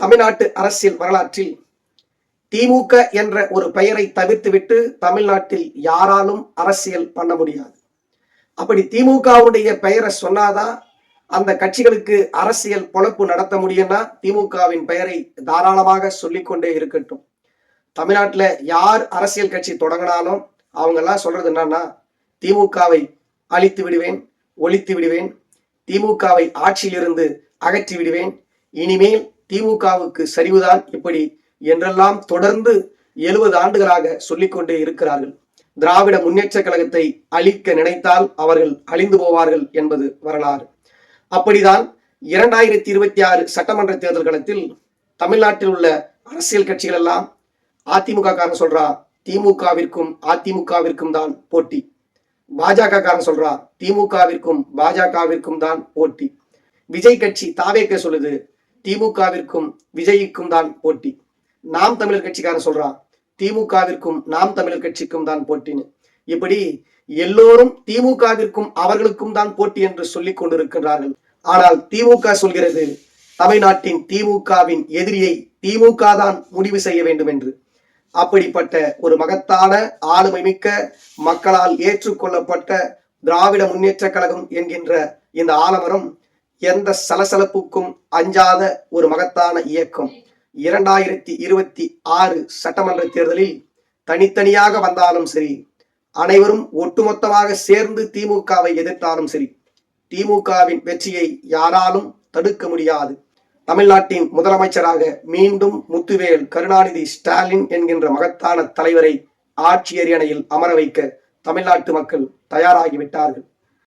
தமிழ்நாட்டு அரசியல் வரலாற்றில் திமுக என்ற ஒரு பெயரை தவிர்த்துவிட்டு தமிழ்நாட்டில் யாராலும் அரசியல் பண்ண முடியாது. அப்படி திமுகவுடைய பெயரை சொன்னாதான் அந்த கட்சிகளுக்கு அரசியல் பொழப்பு நடத்த முடியும்னா திமுகவின் பெயரை தாராளமாக சொல்லிக்கொண்டே இருக்கட்டும். தமிழ்நாட்டில் யார் அரசியல் கட்சி தொடங்கினாலும் அவங்க எல்லாம் சொல்றது என்னன்னா, திமுகவை அழித்து விடுவேன், ஒழித்து விடுவேன், திமுகவை ஆட்சியிலிருந்து அகற்றி விடுவேன், இனிமேல் திமுகவுக்கு சரிவுதான் இப்படி என்றெல்லாம் தொடர்ந்து 70 ஆண்டுகளாக சொல்லிக்கொண்டே இருக்கிறார்கள். திராவிட முன்னேற்ற கழகத்தை அழிக்க நினைத்தால் அவர்கள் அழிந்து போவார்கள் என்பது வரலாறு. அப்படிதான் 2026 சட்டமன்ற தேர்தல் களத்தில் தமிழ்நாட்டில் உள்ள அரசியல் கட்சிகள் எல்லாம் அதிமுக காரன் சொல்றா திமுகவிற்கும் அதிமுகவிற்கும் தான் போட்டி, பாஜக காரன் சொல்றா திமுகவிற்கும் பாஜகவிற்கும் தான் போட்டி, விஜய் கட்சி தாவேக்க சொல்லுது திமுகவிற்கும் விஜய்க்கும் தான் போட்டி, நாம் தமிழர் கட்சிக்காரன் சொல்றான் திமுகவிற்கும் நாம் தமிழர் கட்சிக்கும் தான் போட்டின்னு. இப்படி எல்லோரும் திமுகவிற்கும் அவர்களுக்கும் தான் போட்டி என்று சொல்லிக் கொண்டிருக்கின்றார்கள். ஆனால் திமுக சொல்கிறது தமிழ்நாட்டின் திமுகவின் எதிரியை திமுக தான் முடிவு செய்ய வேண்டும் என்று. அப்படிப்பட்ட ஒரு மகத்தான ஆளுமை மிக்க மக்களால் ஏற்றுக்கொள்ளப்பட்ட திராவிட முன்னேற்ற கழகம் என்கின்ற இந்த ஆலமரம் எந்த சலசலப்புக்கும் அஞ்சாத ஒரு மகத்தான இயக்கம். 2026 சட்டமன்ற தேர்தலில் தனித்தனியாக வந்தாலும் சரி, அனைவரும் ஒட்டுமொத்தமாக சேர்ந்து திமுகவை எதிர்த்தாலும் சரி, திமுகவின் வெற்றியை யாராலும் தடுக்க முடியாது. தமிழ்நாட்டின் முதலமைச்சராக மீண்டும் முத்துவேல் கருணாநிதி ஸ்டாலின் என்கின்ற மகத்தான தலைவரை ஆட்சி அரியணையில் அமர வைக்க தமிழ்நாட்டு மக்கள் தயாராகிவிட்டார்கள்.